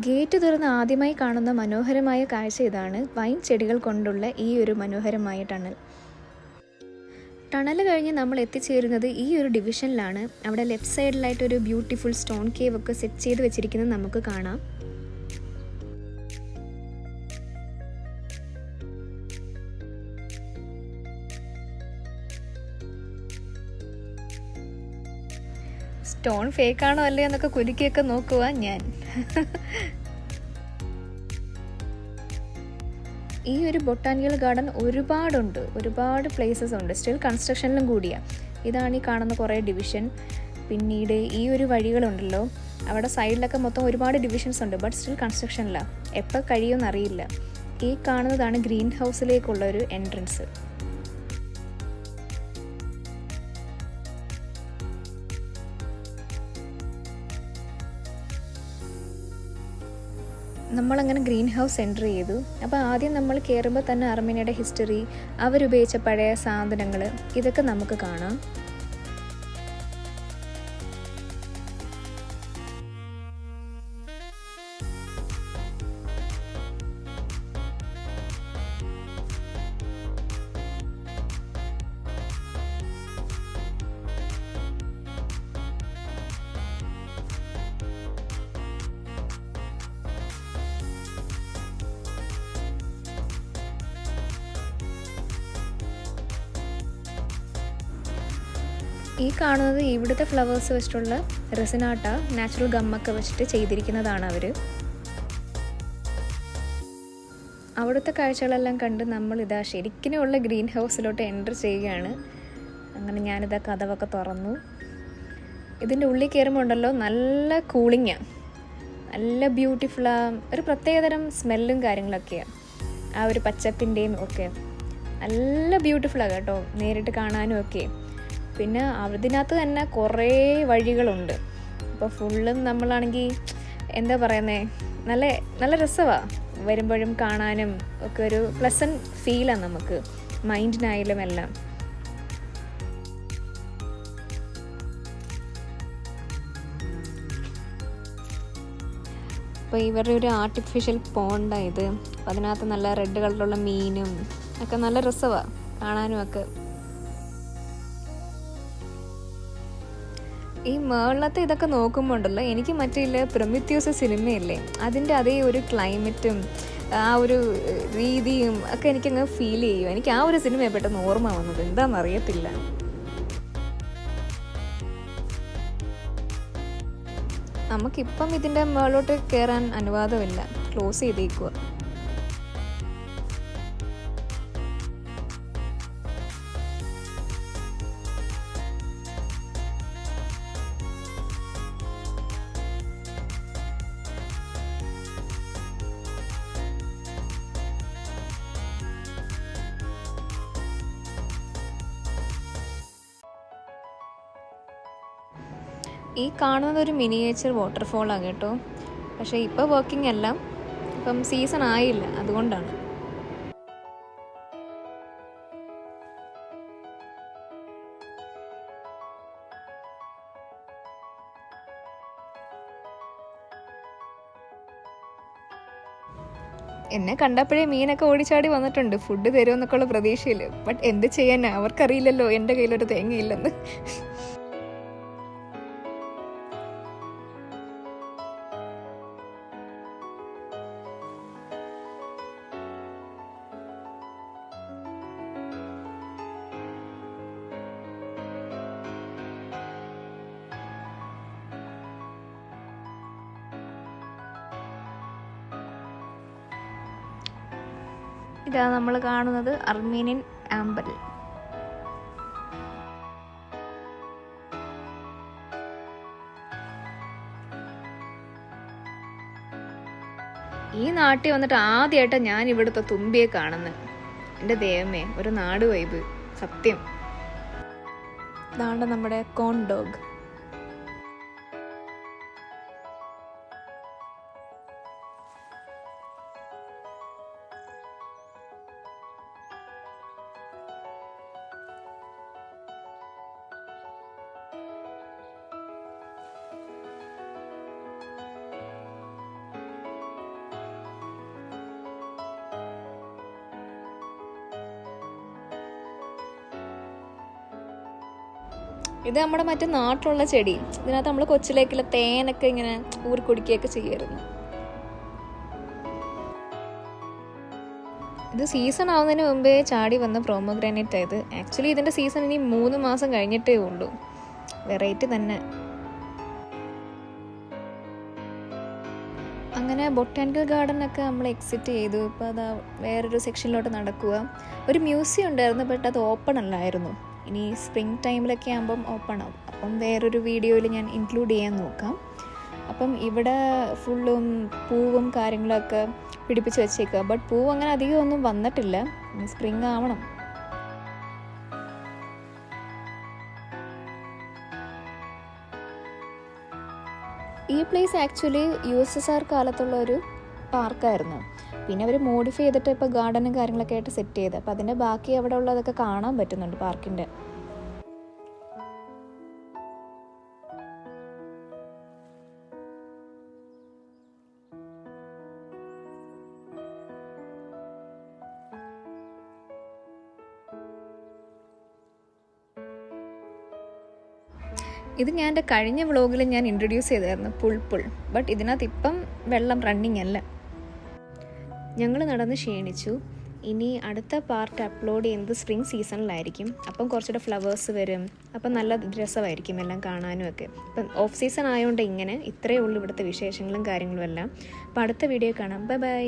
Gate തുറന്ന് ആദ്യമായി കാണുന്ന മനോഹരമായ കാഴ്ച ഇതാണ്. വൈൻ ചെടികൾ കൊണ്ടുള്ള ഈ ഒരു മനോഹരമായ ടണൽ. ടണൽ കഴിഞ്ഞ് നമ്മൾ എത്തിച്ചേരുന്നത് ഈ ഒരു ഡിവിഷനിലാണ്. അവിടെ ലെഫ്റ്റ് സൈഡിലായിട്ട് ഒരു ബ്യൂട്ടിഫുൾ സ്റ്റോൺ കേവ് ഒക്കെ സെറ്റ് ചെയ്ത് വെച്ചിരിക്കുന്നത് നമുക്ക് കാണാം. സ്റ്റോൺ ഫേക്ക് ആണോ അല്ലേ എന്നൊക്കെ കുലുക്കിയൊക്കെ നോക്കുക ഞാൻ. ഈ ഒരു ബൊട്ടാനിക്കൽ ഗാർഡൻ ഒരുപാട് പ്ലേസസ് ഉണ്ട്. സ്റ്റിൽ കൺസ്ട്രക്ഷനിലും കൂടിയാണ്. ഇതാണ് ഈ കാണുന്ന കുറേ ഡിവിഷൻ. പിന്നീട് ഈ ഒരു വഴികളുണ്ടല്ലോ, അവിടെ സൈഡിലൊക്കെ മൊത്തം ഒരുപാട് ഡിവിഷൻസ് ഉണ്ട്. ബട്ട് സ്റ്റിൽ കൺസ്ട്രക്ഷനിലാണ്. എപ്പോൾ കഴിയുമെന്ന് അറിയില്ല. ഈ കാണുന്നതാണ് ഗ്രീൻ ഹൗസിലേക്കുള്ള ഒരു എൻട്രൻസ്. നമ്മളങ്ങനെ ഗ്രീൻ ഹൗസ് എൻ്റർ ചെയ്തു. അപ്പോൾ ആദ്യം നമ്മൾ കയറുമ്പോൾ തന്നെ അർമേനിയയുടെ ഹിസ്റ്ററി, അവരുപയോഗിച്ച പഴയ സാധനങ്ങൾ, ഇതൊക്കെ നമുക്ക് കാണാം. ഈ കാണുന്നത് ഇവിടുത്തെ ഫ്ലവേഴ്സ് വെച്ചിട്ടുള്ള റെസിനാട്ട, നാച്ചുറൽ ഗമ്മൊക്കെ വെച്ചിട്ട് ചെയ്തിരിക്കുന്നതാണ് അവർ. അവിടുത്തെ കാഴ്ചകളെല്ലാം കണ്ട് നമ്മളിതാ ശരിക്കുമുള്ള ഗ്രീൻ ഹൗസിലോട്ട് എൻ്റർ ചെയ്യുകയാണ്. അങ്ങനെ ഞാനിതാ കതവൊക്കെ തുറന്നു. ഇതിൻ്റെ ഉള്ളിൽ കയറുമ്പോൾ ഉണ്ടല്ലോ, നല്ല കൂളിങ്ങാണ്, നല്ല ബ്യൂട്ടിഫുള്ളാണ്. ഒരു പ്രത്യേകതരം സ്മെല്ലും കാര്യങ്ങളൊക്കെയാണ്. ആ ഒരു പച്ചപ്പിൻ്റെയും ഒക്കെ നല്ല ബ്യൂട്ടിഫുള്ളാണ് കേട്ടോ, നേരിട്ട് കാണാനും ഒക്കെ. പിന്നെ അതിനകത്ത് തന്നെ കുറേ വഴികളുണ്ട്. അപ്പോൾ ഫുള്ളും നമ്മളാണെങ്കിൽ എന്താ പറയുന്നത്, നല്ല രസമാണ്. വരുമ്പോഴും കാണാനും ഒക്കെ ഒരു പ്ലസൻറ്റ് ഫീലാണ് നമുക്ക്, മൈൻഡിനായാലും എല്ലാം. അപ്പോൾ ഇവരുടെ ഒരു ആർട്ടിഫിഷ്യൽ പോണ്ടാണ് ഇത്. അപ്പോൾ അതിനകത്ത് നല്ല റെഡ് കളറിലുള്ള മീനും ഒക്കെ നല്ല രസമാണ് കാണാനും ഒക്കെ. ഈ മേളത്തെ ഇതൊക്കെ നോക്കുമ്പോൾ ഉണ്ടല്ലോ, എനിക്ക് മറ്റേ പ്രൊമിത്യൂസ് സിനിമയില്ലേ, അതിൻ്റെ അതേ ഒരു ക്ലൈമറ്റും ആ ഒരു രീതിയും ഒക്കെ എനിക്കങ്ങ് ഫീൽ ചെയ്യും. എനിക്ക് ആ ഒരു സിനിമയെ പെട്ടെന്ന് ഓർമ്മ വന്നത്, എന്താണെന്നറിയത്തില്ല. നമുക്കിപ്പം ഇതിൻ്റെ മേളോട്ട് കയറാൻ അനുവാദമില്ല, ക്ലോസ് ചെയ്തേക്കുക. ഈ കാണുന്നത് ഒരു മിനിയേച്ചർ വാട്ടർഫോളാണ് കേട്ടോ. പക്ഷേ ഇപ്പോൾ വർക്കിംഗ് അല്ല, ഇപ്പം സീസൺ ആയില്ല, അതുകൊണ്ടാണ്. എന്നെ കണ്ടപ്പോഴേ മീനൊക്കെ ഓടിച്ചാടി വന്നിട്ടുണ്ട്, ഫുഡ് തരുമെന്നൊക്കെയുള്ള പ്രതീക്ഷയിൽ. ബട്ട് എന്ത് ചെയ്യാനാ, അവർക്കറിയില്ലല്ലോ എൻ്റെ കയ്യിലൊരു തേങ്ങയില്ലെന്ന്. ഇതാ നമ്മൾ കാണുന്നത് അർമേനിയൻ ആമ്പൽ. ഈ നാട്ടിൽ വന്നിട്ട് ആദ്യമായിട്ടാണ് ഞാൻ ഇവിടുത്തെ തുമ്പിയെ കാണുന്നത്. എൻ്റെ ദൈവമേ, ഒരു നാട് വൈബ് സത്യം. ഇതാണ് നമ്മുടെ കോൺ ഡോഗ്. ഇത് നമ്മുടെ മറ്റേ നാട്ടിലുള്ള ചെടി. ഇതിനകത്ത് നമ്മൾ കൊച്ചിലേക്കുള്ള തേനൊക്കെ ഇങ്ങനെ ഊറി കുടിക്കുകയൊക്കെ ചെയ്യുമായിരുന്നു. ഇത് സീസൺ ആവുന്നതിന് മുമ്പേ ചാടി വന്ന പ്രോമോഗ്രാനൈറ്റ് ആയത്. ആക്ച്വലി ഇതിൻ്റെ സീസൺ ഇനി 3 മാസം കഴിഞ്ഞിട്ടേ ഉള്ളൂ. വെറൈറ്റി തന്നെ. അങ്ങനെ ബൊട്ടാനിക്കൽ ഗാർഡനൊക്കെ നമ്മൾ എക്സിറ്റ് ചെയ്തു. ഇപ്പോൾ അതാ വേറൊരു സെക്ഷനിലോട്ട് നടക്കുക. ഒരു മ്യൂസിയം ഉണ്ടായിരുന്നു, ബട്ട് അത് ഓപ്പൺ അല്ലായിരുന്നു. ഇനി സ്പ്രിംഗ് ടൈമിലൊക്കെ ആകുമ്പം ഓപ്പൺ ആവും. അപ്പം വേറൊരു വീഡിയോയിൽ ഞാൻ ഇൻക്ലൂഡ് ചെയ്യാൻ നോക്കാം. അപ്പം ഇവിടെ ഫുള്ളും പൂവും കാര്യങ്ങളൊക്കെ പിടിപ്പിച്ച് വെച്ചേക്കുക. ബട്ട് പൂവ് അങ്ങനെ അധികം ഒന്നും വന്നിട്ടില്ല. ഇനി സ്പ്രിംഗ് ആവണം. ഈ പ്ലേസ് ആക്ച്വലി USSR കാലത്തുള്ള ഒരു പാർക്കായിരുന്നു. പിന്നെ അവർ മോഡിഫൈ ചെയ്തിട്ട് ഇപ്പോൾ ഗാർഡനും കാര്യങ്ങളൊക്കെ ആയിട്ട് സെറ്റ് ചെയ്ത്. അപ്പോൾ അതിൻ്റെ ബാക്കി അവിടെ ഉള്ളതൊക്കെ കാണാൻ പറ്റുന്നുണ്ട് പാർക്കിൻ്റെ. ഇത് ഞാൻ എൻ്റെ കഴിഞ്ഞ വ്ളോഗിൽ ഞാൻ ഇൻട്രൊഡ്യൂസ് ചെയ്തായിരുന്നു, പുൾപുൾ. ബട്ട് ഇതിനകത്ത് ഇപ്പം വെള്ളം റണ്ണിങ് അല്ല. ഞങ്ങൾ നടന്ന് ക്ഷീണിച്ചു. ഇനി അടുത്ത പാർട്ട് അപ്ലോഡ് ചെയ്യുന്നത് സ്പ്രിംഗ് സീസണിലായിരിക്കും. അപ്പം കുറച്ചുകൂടെ ഫ്ലവേഴ്സ് വരും. അപ്പം നല്ല രസമായിരിക്കും എല്ലാം കാണാനും ഒക്കെ. ഇപ്പം ഓഫ് സീസൺ ആയതുകൊണ്ട് ഇത്രയേ ഉള്ളൂ ഇവിടുത്തെ വിശേഷങ്ങളും കാര്യങ്ങളും എല്ലാം. അപ്പോൾ അടുത്ത വീഡിയോ കാണാം. Bye bye.